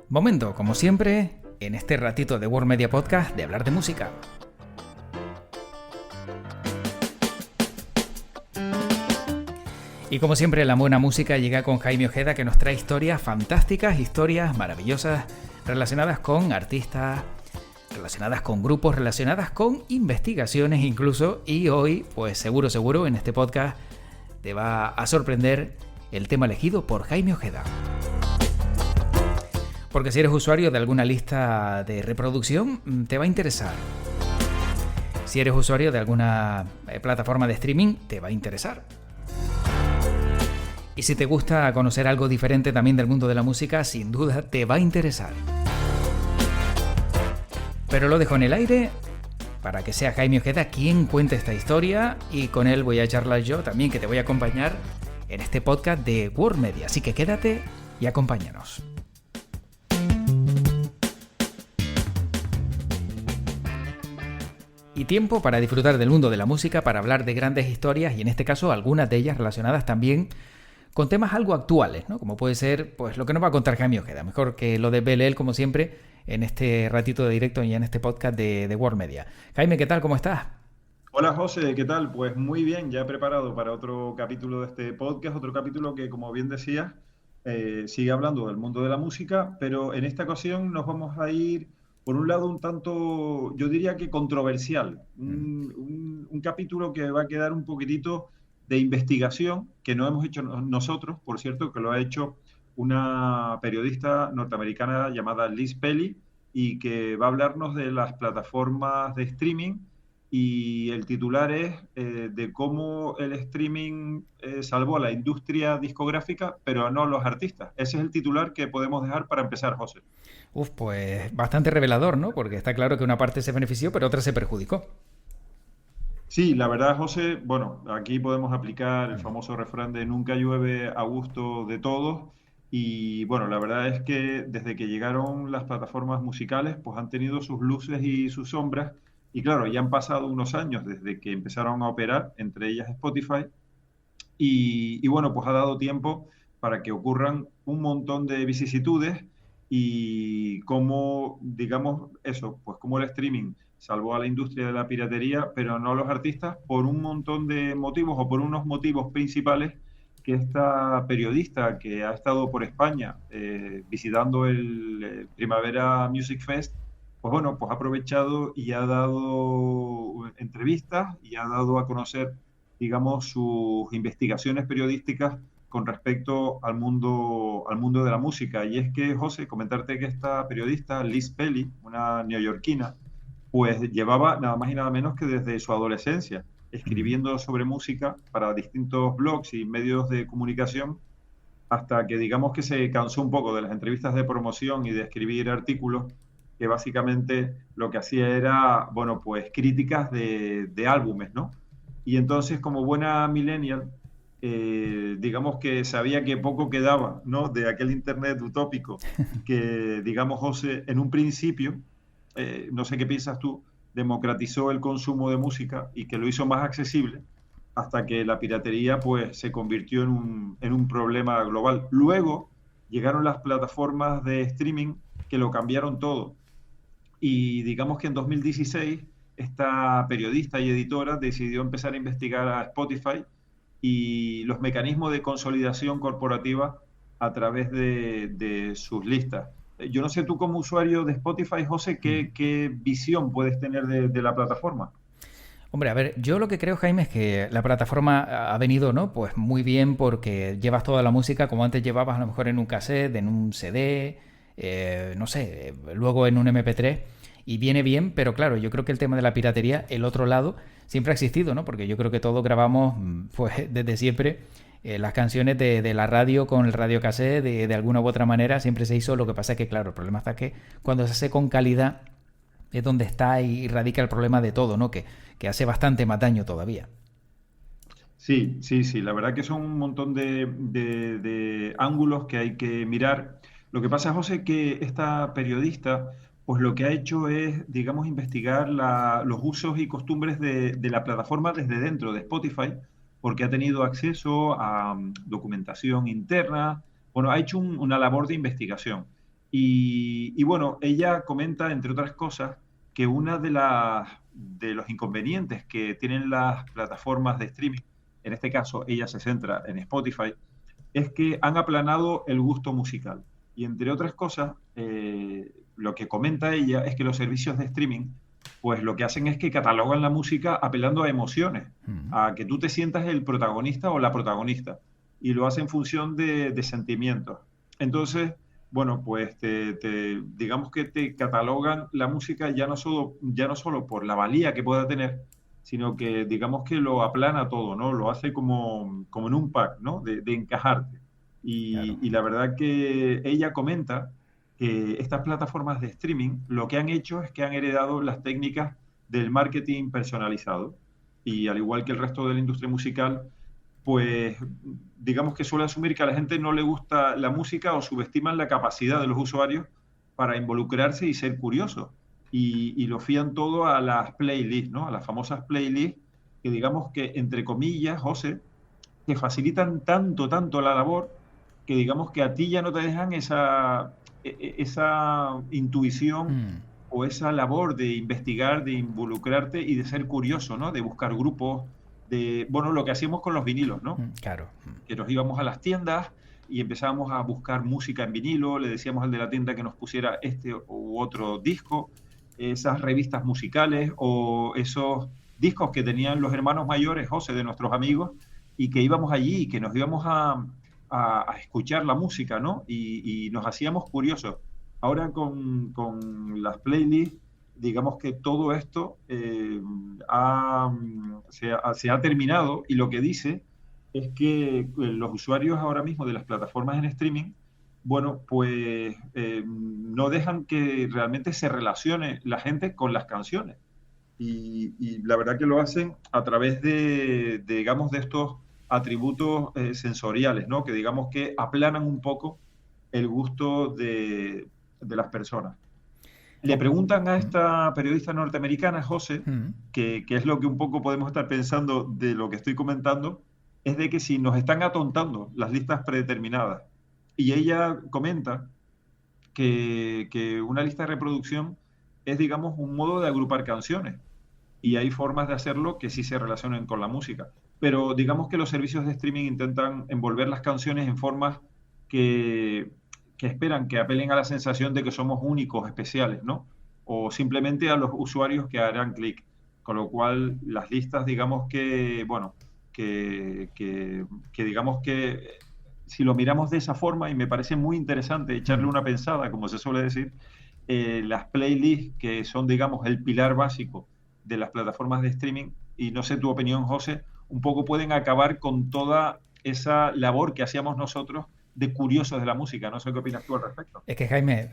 Momento, como siempre, en este ratito de World Media Podcast de hablar de música. Y como siempre, la buena música llega con Jaime Ojeda, que nos trae historias fantásticas, historias maravillosas, relacionadas con artistas, relacionadas con grupos, relacionadas con investigaciones incluso. Y hoy, pues seguro, en este podcast te va a sorprender el tema elegido por Jaime Ojeda. Porque si eres usuario de alguna lista de reproducción, te va a interesar. Si eres usuario de alguna plataforma de streaming, te va a interesar. Y si te gusta conocer algo diferente también del mundo de la música, sin duda te va a interesar. Pero lo dejo en el aire para que sea Jaime Ojeda quien cuente esta historia, y con él voy a charlar yo también, que te voy a acompañar en este podcast de World Media. Así que quédate y acompáñanos. Y tiempo para disfrutar del mundo de la música, para hablar de grandes historias y en este caso algunas de ellas relacionadas también con temas algo actuales, ¿no? Como puede ser pues lo que nos va a contar Jaime Ojeda, mejor que lo desvele él, como siempre, en este ratito de directo y en este podcast de World Media. Jaime, ¿qué tal? ¿Cómo estás? Hola José, ¿qué tal? Pues muy bien, ya preparado para otro capítulo de este podcast, otro capítulo que, como bien decías, sigue hablando del mundo de la música, pero en esta ocasión nos vamos a ir por un lado un tanto, yo diría que controversial, un capítulo que va a quedar un poquitito de investigación que no hemos hecho nosotros, por cierto, que lo ha hecho una periodista norteamericana llamada Liz Pelly, y que va a hablarnos de las plataformas de streaming, y el titular es de cómo el streaming salvó a la industria discográfica, pero no a los artistas. Ese es el titular que podemos dejar para empezar, José. Pues bastante revelador, ¿no? Porque está claro que una parte se benefició, pero otra se perjudicó. Sí, la verdad, José, bueno, aquí podemos aplicar el famoso refrán de nunca llueve a gusto de todos. Y bueno, la verdad es que desde que llegaron las plataformas musicales, pues han tenido sus luces y sus sombras. Y claro, ya han pasado unos años desde que empezaron a operar, entre ellas Spotify. Y bueno, pues ha dado tiempo para que ocurran un montón de vicisitudes, y cómo, digamos, eso, pues cómo el streaming salvó a la industria de la piratería, pero no a los artistas, por un montón de motivos, o por unos motivos principales que esta periodista, que ha estado por España visitando el Primavera Music Fest, pues bueno, pues ha aprovechado y ha dado entrevistas y ha dado a conocer, digamos, sus investigaciones periodísticas con respecto al mundo de la música. Y es que, José, comentarte que esta periodista, Liz Pelly, una neoyorquina, pues llevaba nada más y nada menos que desde su adolescencia escribiendo sobre música para distintos blogs y medios de comunicación, hasta que, digamos, que se cansó un poco de las entrevistas de promoción y de escribir artículos que básicamente lo que hacía era, bueno, pues críticas de álbumes, ¿no? Y entonces, como buena millennial, digamos que sabía que poco quedaba, ¿no?, de aquel Internet utópico que, digamos, José, en un principio, no sé qué piensas tú, democratizó el consumo de música y que lo hizo más accesible, hasta que la piratería pues se convirtió en un problema global. Luego llegaron las plataformas de streaming que lo cambiaron todo. Y digamos que en 2016 esta periodista y editora decidió empezar a investigar a Spotify y los mecanismos de consolidación corporativa a través de sus listas. Yo no sé tú, como usuario de Spotify, José, qué visión puedes tener de la plataforma. Hombre, a ver, yo lo que creo, Jaime, es que la plataforma ha venido, ¿no? Pues muy bien, porque llevas toda la música como antes llevabas a lo mejor en un cassette, en un CD, no sé, luego en un MP3, y viene bien, pero claro, yo creo que el tema de la piratería, el otro lado, siempre ha existido, ¿no? Porque yo creo que todos grabamos, pues desde siempre, las canciones de la radio con el radiocassette, de alguna u otra manera, siempre se hizo. Lo que pasa es que, claro, el problema está que cuando se hace con calidad es donde está y radica el problema de todo, ¿no? Que hace bastante más daño todavía. Sí, sí, sí, la verdad que son un montón de ángulos que hay que mirar. Lo que pasa, José, que esta periodista, pues lo que ha hecho es, digamos, investigar los usos y costumbres de la plataforma desde dentro de Spotify, porque ha tenido acceso a documentación interna. Bueno, ha hecho una labor de investigación. Y bueno, ella comenta, entre otras cosas, que una de los inconvenientes que tienen las plataformas de streaming, en este caso ella se centra en Spotify, es que han aplanado el gusto musical. Y entre otras cosas, lo que comenta ella es que los servicios de streaming, pues lo que hacen es que catalogan la música apelando a emociones, Mm, a que tú te sientas el protagonista o la protagonista, y lo hace en función de sentimientos. Entonces, bueno, pues digamos que te catalogan la música ya no solo por la valía que pueda tener, sino que digamos que lo aplana todo, ¿no? Lo hace como en un pack, ¿no? De encajarte. claro. Y la verdad que ella comenta que estas plataformas de streaming lo que han hecho es que han heredado las técnicas del marketing personalizado. Y al igual que el resto de la industria musical, pues digamos que suele asumir que a la gente no le gusta la música o subestiman la capacidad de los usuarios para involucrarse y ser curiosos. Y lo fían todo a las playlists, ¿no? A las famosas playlists que digamos que, entre comillas, José, que facilitan tanto la labor que digamos que a ti ya no te dejan esa intuición Mm, o esa labor de investigar, de involucrarte y de ser curioso, ¿no? De buscar grupos, bueno, lo que hacíamos con los vinilos, ¿no? claro. Que nos íbamos a las tiendas y empezábamos a buscar música en vinilo, le decíamos al de la tienda que nos pusiera este u otro disco, esas revistas musicales o esos discos que tenían los hermanos mayores, José, de nuestros amigos, y que íbamos allí y que nos íbamos a escuchar la música, ¿no? Y nos hacíamos curiosos. Ahora con las playlists, digamos que todo esto se ha terminado y lo que dice es que los usuarios ahora mismo de las plataformas en streaming, bueno, pues no dejan que realmente se relacione la gente con las canciones. Y la verdad que lo hacen a través digamos, de estos atributos sensoriales, ¿no? Que digamos que aplanan un poco el gusto de las personas. Le Oh, preguntan a mm, esta periodista norteamericana, José, mm, que es lo que un poco podemos estar pensando de lo que estoy comentando, es de que si nos están atontando las listas predeterminadas. Y ella comenta que una lista de reproducción es, digamos, un modo de agrupar canciones. Y hay formas de hacerlo que sí se relacionen con la música. Pero digamos que los servicios de streaming intentan envolver las canciones en formas que, que esperan que apelen a la sensación de que somos únicos, especiales, ¿no? O simplemente a los usuarios que harán clic. Con lo cual, las listas, digamos que, bueno, que digamos que si lo miramos de esa forma, y me parece muy interesante echarle mm. una pensada, como se suele decir, las playlists que son, digamos, el pilar básico de las plataformas de streaming, y no sé tu opinión, José, un poco pueden acabar con toda esa labor que hacíamos nosotros de curiosos de la música. No sé qué opinas tú al respecto. Es que Jaime,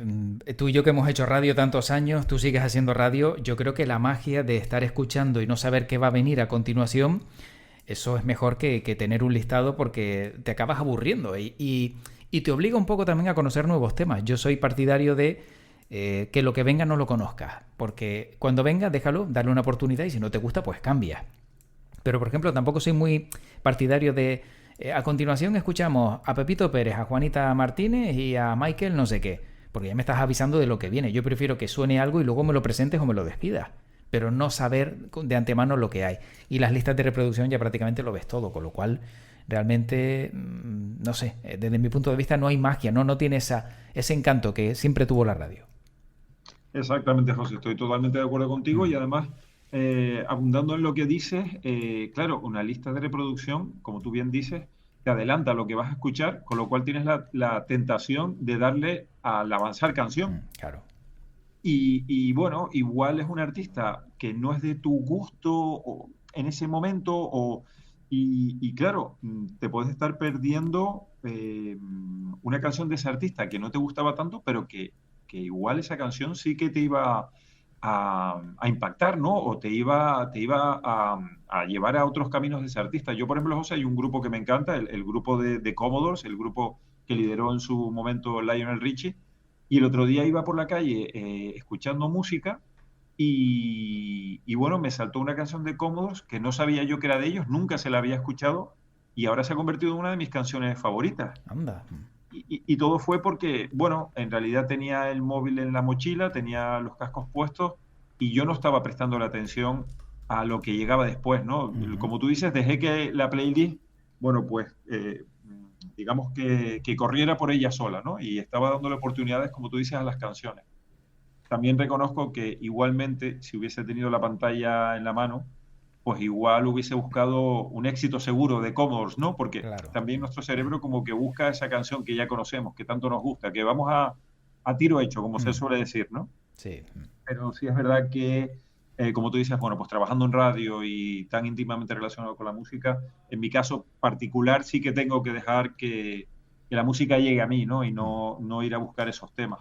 tú y yo que hemos hecho radio tantos años, tú sigues haciendo radio, yo creo que la magia de estar escuchando y no saber qué va a venir a continuación, eso es mejor que tener un listado porque te acabas aburriendo y te obliga un poco también a conocer nuevos temas. Yo soy partidario de que lo que venga no lo conozcas, porque cuando venga déjalo, darle una oportunidad y si no te gusta pues cambia. Pero, por ejemplo, tampoco soy muy partidario de... a continuación escuchamos a Pepito Pérez, a Juanita Martínez y a Michael no sé qué. Porque ya me estás avisando de lo que viene. Yo prefiero que suene algo y luego me lo presentes o me lo despidas. Pero no saber de antemano lo que hay. Y las listas de reproducción ya prácticamente lo ves todo. Con lo cual, realmente, no sé, desde mi punto de vista no hay magia. No tiene ese encanto que siempre tuvo la radio. Exactamente, José, estoy totalmente de acuerdo contigo y Mm, además, abundando en lo que dices, claro, una lista de reproducción, como tú bien dices, te adelanta lo que vas a escuchar, con lo cual tienes la tentación de darle al avanzar canción. claro. Bueno, igual es un artista que no es de tu gusto en ese momento, y claro, te puedes estar perdiendo una canción de ese artista que no te gustaba tanto, pero que igual esa canción sí que te iba a impactar, ¿no? O te iba a llevar a otros caminos de ese artista. Yo, por ejemplo, José, hay un grupo que me encanta, el grupo de Commodores, el grupo que lideró en su momento Lionel Richie, y el otro día iba por la calle escuchando música y bueno, me saltó una canción de Cómodos que no sabía yo que era de ellos, nunca se la había escuchado y ahora se ha convertido en una de mis canciones favoritas. Anda. y todo fue porque, bueno, en realidad tenía el móvil en la mochila, tenía los cascos puestos y yo no estaba prestando la atención a lo que llegaba después, ¿no? Ujú. Como tú dices, dejé que la playlist, bueno, pues digamos que corriera por ella sola, ¿no? Y estaba dándole oportunidades, como tú dices, a las canciones. También reconozco que igualmente, si hubiese tenido la pantalla en la mano, pues igual hubiese buscado un éxito seguro de Commodores, ¿no? Porque Claro. también nuestro cerebro como que busca esa canción que ya conocemos, que tanto nos gusta, que vamos a tiro hecho, como se Mm. suele decir, ¿no? Sí. Pero sí es verdad que, como tú dices, bueno, pues trabajando en radio y tan íntimamente relacionado con la música, en mi caso particular sí que tengo que dejar que la música llegue a mí, ¿no? Y Mm. no ir a buscar esos temas.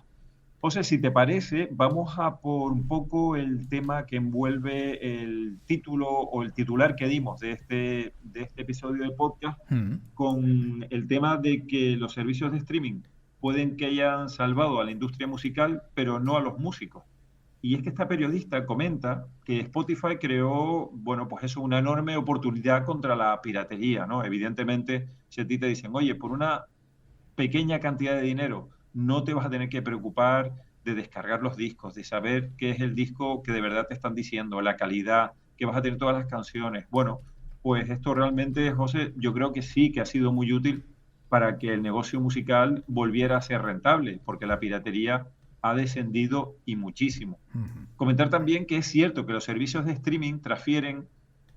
José, si te parece, vamos a por un poco el tema que envuelve el título o el titular que dimos de este episodio de podcast, Mm. con el tema de que los servicios de streaming pueden que hayan salvado a la industria musical, pero no a los músicos. Y es que esta periodista comenta que Spotify creó, bueno, pues eso, una enorme oportunidad contra la piratería, ¿no? Evidentemente, si a ti te dicen, oye, por una pequeña cantidad de dinero, no te vas a tener que preocupar de descargar los discos, de saber qué es el disco que de verdad te están diciendo, la calidad, que vas a tener todas las canciones. Bueno, pues esto realmente, José, yo creo que sí que ha sido muy útil para que el negocio musical volviera a ser rentable, porque la piratería ha descendido y muchísimo. Ujú. Comentar también que es cierto que los servicios de streaming transfieren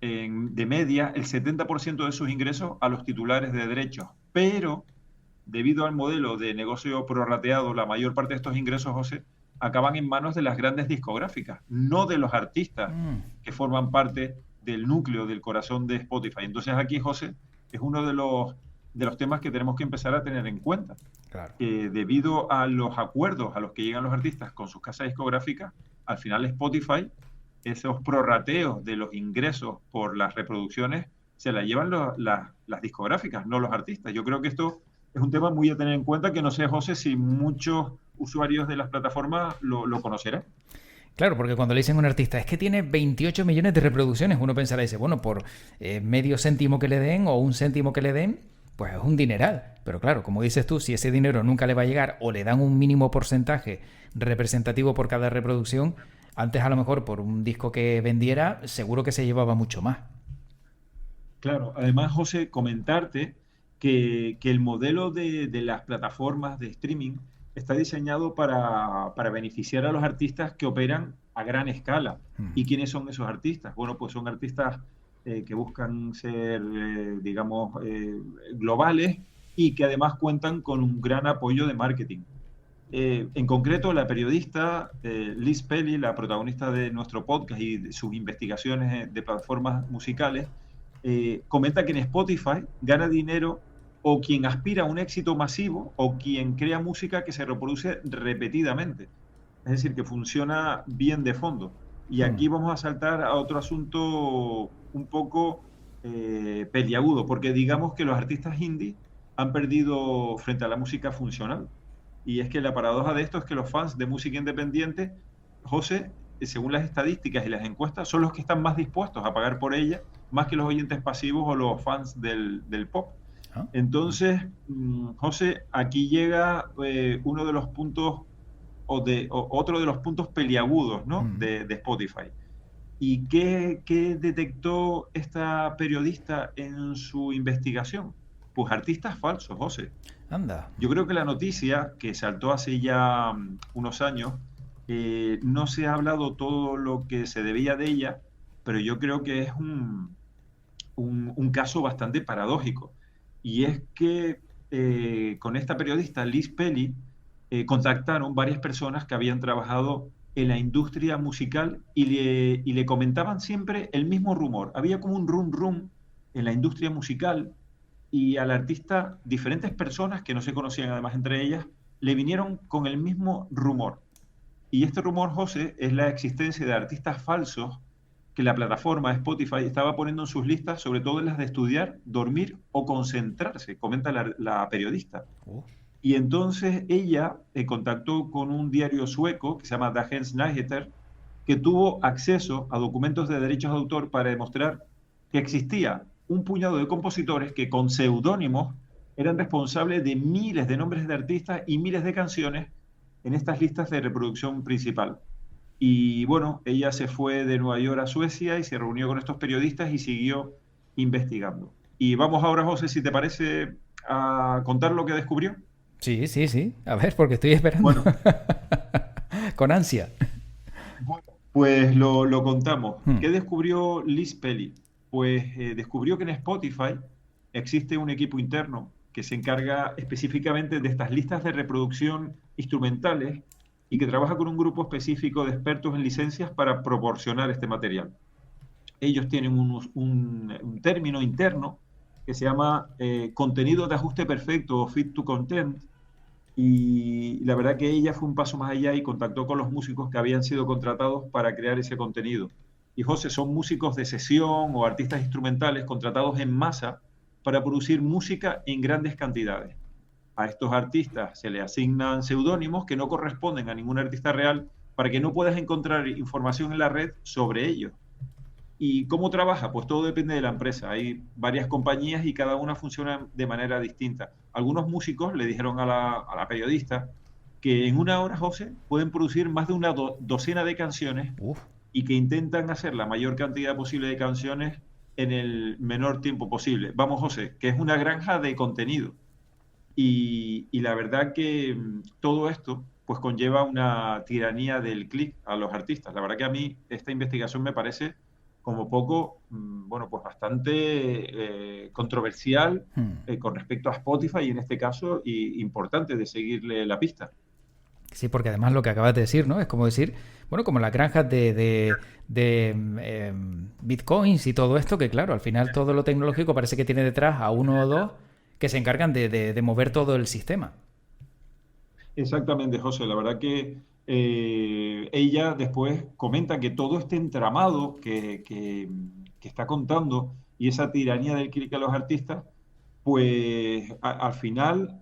de media el 70% de sus ingresos a los titulares de derechos, pero debido al modelo de negocio prorrateado, la mayor parte de estos ingresos, José, acaban en manos de las grandes discográficas, no de los artistas Mm. que forman parte del núcleo, del corazón de Spotify. Entonces aquí, José, es uno de los temas que tenemos que empezar a tener en cuenta, Claro. que debido a los acuerdos a los que llegan los artistas con sus casas discográficas, al final Spotify, esos prorrateos de los ingresos por las reproducciones, se la llevan las discográficas, no los artistas. Yo creo que esto es un tema muy a tener en cuenta que no sé, José, si muchos usuarios de las plataformas lo conocerán. Claro, porque cuando le dicen a un artista, es que tiene 28 millones de reproducciones, uno pensará, dice, bueno, por medio céntimo que le den o un céntimo que le den, pues es un dineral. Pero claro, como dices tú, si ese dinero nunca le va a llegar o le dan un mínimo porcentaje representativo por cada reproducción, antes a lo mejor por un disco que vendiera, seguro que se llevaba mucho más. Claro, además, José, comentarte que el modelo de las plataformas de streaming está diseñado para beneficiar a los artistas que operan a gran escala. Mm. ¿Y quiénes son esos artistas? Bueno, pues son artistas que buscan ser, digamos, globales y que además cuentan con un gran apoyo de marketing. En concreto, la periodista Liz Pelly, la protagonista de nuestro podcast y de sus investigaciones de plataformas musicales, comenta que en Spotify gana dinero o quien aspira a un éxito masivo o quien crea música que se reproduce repetidamente. Es decir, que funciona bien de fondo. Y Mm. aquí vamos a saltar a otro asunto un poco peliagudo, porque digamos que los artistas indie han perdido frente a la música funcional. Y es que la paradoja de esto es que los fans de música independiente, José, según las estadísticas y las encuestas, son los que están más dispuestos a pagar por ella, más que los oyentes pasivos o los fans del pop. ¿Ah? Entonces, José, aquí llega uno de los puntos o otro de los puntos peliagudos, ¿no? Mm. De Spotify. ¿Y qué detectó esta periodista en su investigación? Pues artistas falsos, José. Anda. Yo creo que la noticia que saltó hace ya unos años, no se ha hablado todo lo que se debía de ella, pero yo creo que es un caso bastante paradójico. Y es que con esta periodista Liz Pelly contactaron varias personas que habían trabajado en la industria musical y le comentaban siempre el mismo rumor. Había como un rum rum en la industria musical y al artista diferentes personas que no se conocían además entre ellas le vinieron con el mismo rumor. Y este rumor, José, es la existencia de artistas falsos que la plataforma Spotify estaba poniendo en sus listas, sobre todo en las de estudiar, dormir o concentrarse, comenta la periodista. Oh. Y entonces ella contactó con un diario sueco que se llama Dagens Nyheter, que tuvo acceso a documentos de derechos de autor para demostrar que existía un puñado de compositores que con seudónimos eran responsables de miles de nombres de artistas y miles de canciones en estas listas de reproducción principal. Y bueno, ella se fue de Nueva York a Suecia y se reunió con estos periodistas y siguió investigando. Y vamos ahora, José, si te parece, a contar lo que descubrió. Sí, sí, sí. A ver, porque estoy esperando. Bueno, Con ansia. bueno, pues lo contamos. Hmm. ¿Qué descubrió Liz Pelly? Pues descubrió que en Spotify existe un equipo interno que se encarga específicamente de estas listas de reproducción instrumentales y que trabaja con un grupo específico de expertos en licencias para proporcionar este material. Ellos tienen un término interno que se llama contenido de ajuste perfecto o fit to content, y la verdad que ella fue un paso más allá y contactó con los músicos que habían sido contratados para crear ese contenido. Y José, son músicos de sesión o artistas instrumentales contratados en masa para producir música en grandes cantidades. A estos artistas se les asignan seudónimos que no corresponden a ningún artista real para que no puedas encontrar información en la red sobre ellos. ¿Y cómo trabaja? Pues todo depende de la empresa. Hay varias compañías y cada una funciona de manera distinta. Algunos músicos le dijeron a la periodista que en una hora, José, pueden producir más de una docena de canciones Uf. y que intentan hacer la mayor cantidad posible de canciones en el menor tiempo posible. Vamos, José, que es una granja de contenido. Y la verdad que todo esto pues conlleva una tiranía del clic a los artistas. La verdad que a mí esta investigación me parece como poco, bueno, pues bastante controversial Hmm. con respecto a Spotify y en este caso y importante de seguirle la pista. Sí, porque además lo que acabas de decir, ¿no? Es como decir, bueno, como las granjas de bitcoins y todo esto, que claro, al final todo lo tecnológico parece que tiene detrás a uno o dos que se encargan de mover todo el sistema. Exactamente, José. La verdad que ella después comenta que todo este entramado que está contando y esa tiranía del clic a los artistas, pues al final,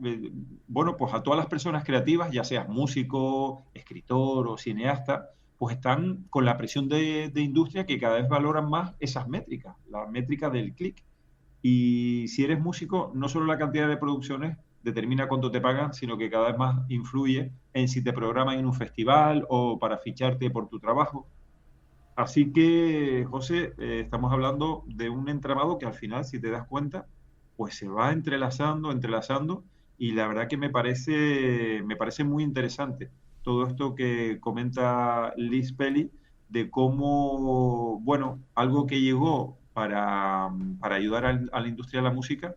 bueno, pues a todas las personas creativas, ya seas músico, escritor o cineasta, pues están con la presión de industria que cada vez valoran más esas métricas, la métrica del clic. Y si eres músico, no solo la cantidad de producciones determina cuánto te pagan, sino que cada vez más influye en si te programan en un festival o para ficharte por tu trabajo. Así que, José, estamos hablando de un entramado que al final, si te das cuenta, pues se va entrelazando, entrelazando, y la verdad que me parece muy interesante todo esto que comenta Liz Pelly de cómo, bueno, algo que llegó para ayudar a la industria de la música,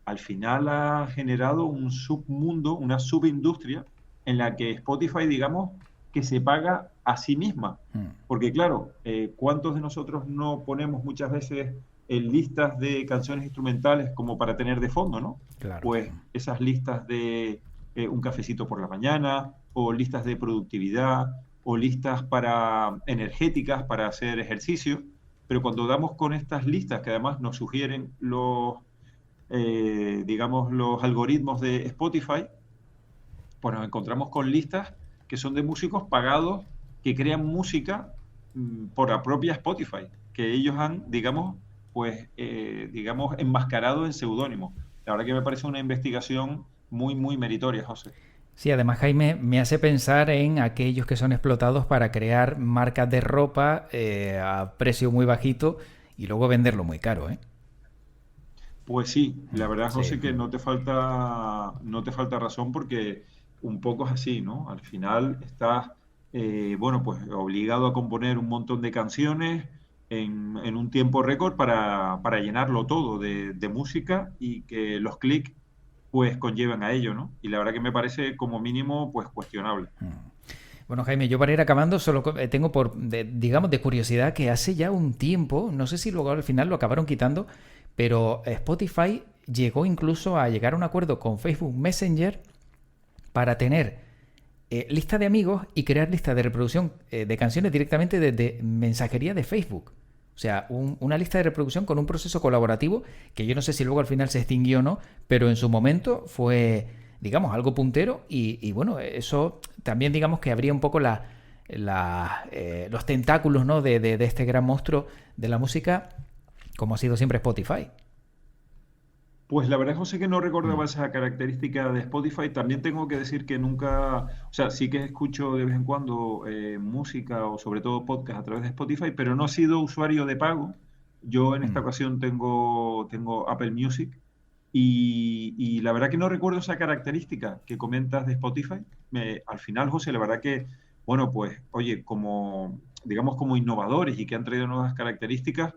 al final ha generado un submundo, una subindustria en la que Spotify, digamos, que se paga a sí misma. Hmm. Porque claro, ¿cuántos de nosotros no ponemos muchas veces en listas de canciones instrumentales como para tener de fondo, ¿no? Claro. Pues esas listas de un cafecito por la mañana, o listas de productividad, o listas para energéticas para hacer ejercicio. Pero cuando damos con estas listas, que además nos sugieren digamos, los algoritmos de Spotify, pues nos encontramos con listas que son de músicos pagados que crean música por la propia Spotify, que ellos han, digamos, pues, digamos, enmascarado en seudónimo. La verdad que me parece una investigación muy, muy meritoria, José. Sí, además Jaime me hace pensar en aquellos que son explotados para crear marcas de ropa a precio muy bajito y luego venderlo muy caro, ¿eh? Pues sí, la verdad, Sí. José, que no te falta razón porque un poco es así, ¿no? Al final estás, bueno, pues obligado a componer un montón de canciones en un tiempo récord para llenarlo todo de música y que los clics pues conlleven a ello, ¿no? Y la verdad que me parece como mínimo pues cuestionable. Bueno, Jaime, yo para ir acabando solo tengo digamos, de curiosidad que hace ya un tiempo, no sé si luego al final lo acabaron quitando, pero Spotify llegó incluso a llegar a un acuerdo con Facebook Messenger para tener lista de amigos y crear lista de reproducción de canciones directamente desde mensajería de Facebook. O sea, una lista de reproducción con un proceso colaborativo que yo no sé si luego al final se extinguió o no, pero en su momento fue, digamos, algo puntero y bueno, eso también digamos que abría un poco los tentáculos, ¿no? de este gran monstruo de la música como ha sido siempre Spotify. Pues la verdad, José, que no recordaba esa característica de Spotify. También tengo que decir que nunca, o sea, sí que escucho de vez en cuando música o sobre todo podcast a través de Spotify, pero no he sido usuario de pago. Yo en esta Mm, ocasión tengo Apple Music y la verdad que no recuerdo esa característica que comentas de Spotify. Al final, José, la verdad que, bueno, pues, oye, como, digamos, como innovadores y que han traído nuevas características,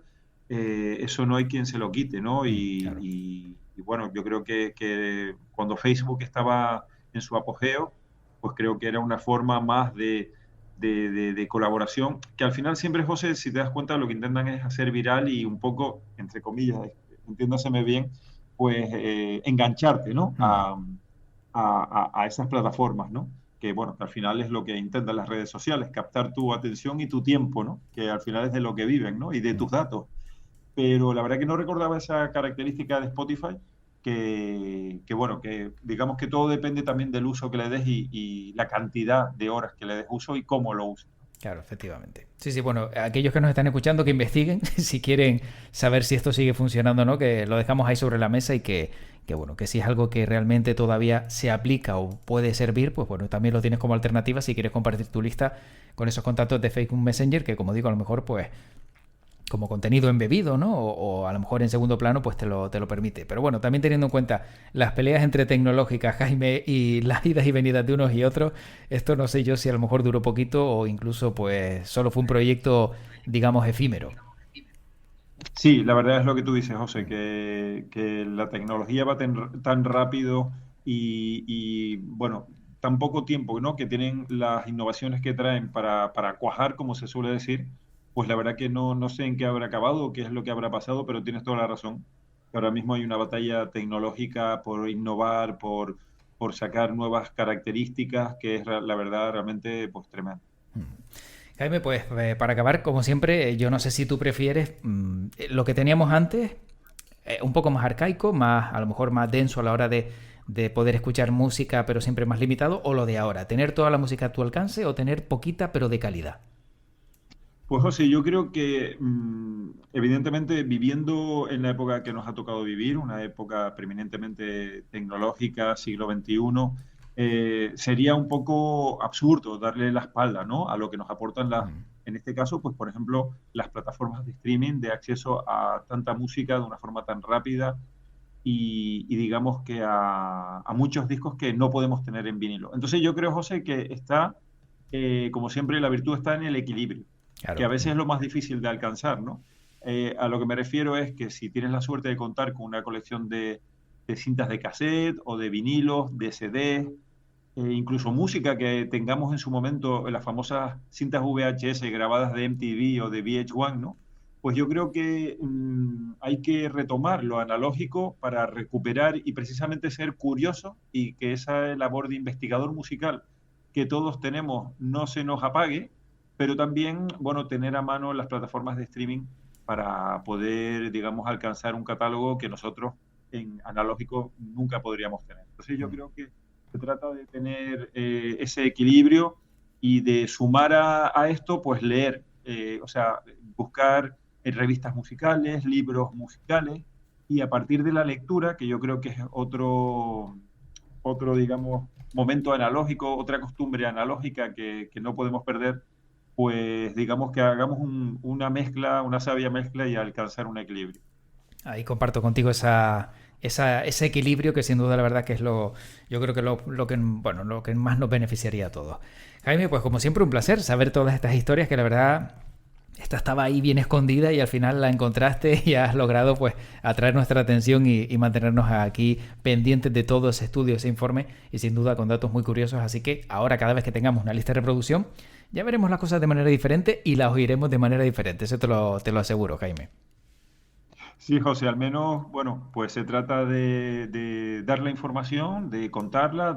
eso no hay quien se lo quite, ¿no? claro. Y bueno, yo creo que cuando Facebook estaba en su apogeo, pues creo que era una forma más de colaboración, que al final siempre, José, si te das cuenta, lo que intentan es hacer viral y un poco, entre comillas, entiéndaseme bien, pues engancharte, ¿no? Mm. A esas plataformas, ¿no? Que bueno, que al final es lo que intentan las redes sociales, captar tu atención y tu tiempo, ¿no? Que al final es de lo que viven, ¿no? Y de tus datos. Pero la verdad que no recordaba esa característica de Spotify, que bueno, que digamos que todo depende también del uso que le des y la cantidad de horas que le des uso y cómo lo uses. Claro, efectivamente. Sí, sí, bueno, aquellos que nos están escuchando que investiguen si quieren saber si esto sigue funcionando o no, que lo dejamos ahí sobre la mesa y que bueno, que si es algo que realmente todavía se aplica o puede servir, pues bueno, también lo tienes como alternativa si quieres compartir tu lista con esos contactos de Facebook Messenger, que como digo, a lo mejor pues como contenido embebido, ¿no? O a lo mejor en segundo plano, pues te lo permite. Pero bueno, también teniendo en cuenta las peleas entre tecnológicas, Jaime, y las idas y venidas de unos y otros, esto no sé yo si a lo mejor duró poquito o incluso pues solo fue un proyecto, digamos, efímero. Sí, la verdad es lo que tú dices, José, que la tecnología va tan rápido bueno, tan poco tiempo, ¿no? Que tienen las innovaciones que traen para cuajar, como se suele decir, pues la verdad que no sé en qué habrá acabado o qué es lo que habrá pasado, pero tienes toda la razón. Ahora mismo hay una batalla tecnológica por innovar, por sacar nuevas características, que es la verdad realmente pues tremenda. Jaime, pues para acabar, como siempre, yo no sé si tú prefieres lo que teníamos antes, un poco más arcaico, más a lo mejor más denso a la hora de poder escuchar música, pero siempre más limitado, o lo de ahora, tener toda la música a tu alcance o tener poquita, pero de calidad. Pues José, yo creo que evidentemente viviendo en la época que nos ha tocado vivir, una época preeminentemente tecnológica, siglo XXI, sería un poco absurdo darle la espalda, ¿no? A lo que nos aportan en este caso, pues por ejemplo, las plataformas de streaming de acceso a tanta música de una forma tan rápida y digamos que a muchos discos que no podemos tener en vinilo. Entonces yo creo, José, que como siempre, la virtud está en el equilibrio, que a Claro. veces es lo más difícil de alcanzar, ¿no? A lo que me refiero es que si tienes la suerte de contar con una colección de cintas de cassette o de vinilos, de CD, incluso música que tengamos en su momento, las famosas cintas VHS grabadas de MTV o de VH1, ¿no? Pues yo creo que hay que retomar lo analógico para recuperar y precisamente ser curioso y que esa labor de investigador musical que todos tenemos no se nos apague, pero también, bueno, tener a mano las plataformas de streaming para poder, digamos, alcanzar un catálogo que nosotros en analógico nunca podríamos tener. Entonces yo creo que se trata de tener ese equilibrio y de sumar a esto, pues leer, o sea, buscar revistas musicales, libros musicales, y a partir de la lectura, que yo creo que es otro digamos, momento analógico, otra costumbre analógica que no podemos perder, pues digamos que hagamos una mezcla, una sabia mezcla y alcanzar un equilibrio. Ahí comparto contigo ese equilibrio que sin duda la verdad que es yo creo que lo que, bueno, lo que más nos beneficiaría a todos. Jaime, pues como siempre un placer saber todas estas historias que la verdad esta estaba ahí bien escondida y al final la encontraste y has logrado pues atraer nuestra atención y mantenernos aquí pendientes de todo ese estudio, ese informe y sin duda con datos muy curiosos. Así que ahora cada vez que tengamos una lista de reproducción ya veremos las cosas de manera diferente y las oiremos de manera diferente. Eso te lo aseguro, Jaime. Sí, José, al menos, bueno, pues se trata de dar la información, de contarla,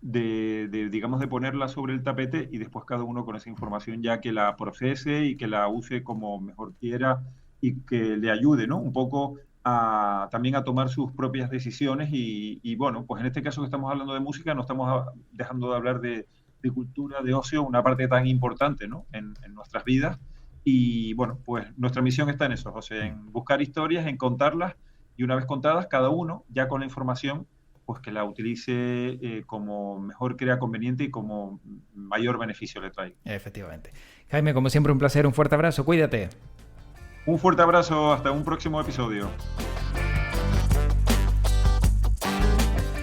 digamos, de ponerla sobre el tapete y después cada uno con esa información ya que la procese y que la use como mejor quiera y que le ayude, ¿no? Un poco también a tomar sus propias decisiones bueno, pues en este caso que estamos hablando de música, no estamos dejando de hablar de cultura, de ocio, una parte tan importante, ¿no? En nuestras vidas y bueno, pues nuestra misión está en eso, José, en buscar historias, en contarlas y una vez contadas, cada uno, ya con la información, pues que la utilice como mejor crea conveniente y como mayor beneficio le traiga. Efectivamente. Jaime, como siempre, un placer, un fuerte abrazo, cuídate. Un fuerte abrazo, hasta un próximo episodio.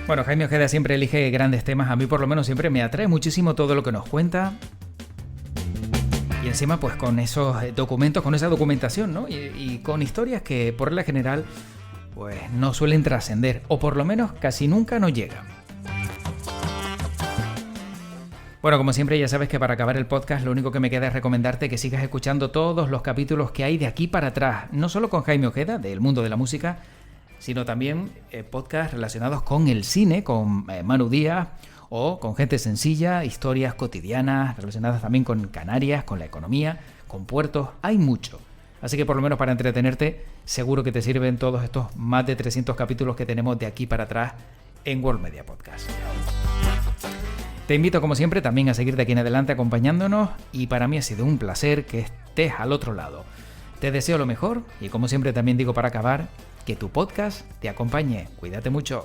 Bueno, Jaime Ojeda siempre elige grandes temas, a mí por lo menos siempre me atrae muchísimo todo lo que nos cuenta. Y encima pues con esos documentos, con esa documentación, ¿no? Y con historias que por regla general pues no suelen trascender, o por lo menos casi nunca nos llegan. Bueno, como siempre ya sabes que para acabar el podcast lo único que me queda es recomendarte que sigas escuchando todos los capítulos que hay de aquí para atrás, no solo con Jaime Ojeda, del mundo de la música, sino también podcasts relacionados con el cine, con Manu Díaz, o con Gente Sencilla, historias cotidianas relacionadas también con Canarias, con la economía, con puertos, hay mucho. Así que por lo menos para entretenerte, seguro que te sirven todos estos más de 300 capítulos que tenemos de aquí para atrás en World Media Podcast. Te invito como siempre también a seguir de aquí en adelante acompañándonos y para mí ha sido un placer que estés al otro lado. Te deseo lo mejor y como siempre también digo para acabar, que tu podcast te acompañe. Cuídate mucho.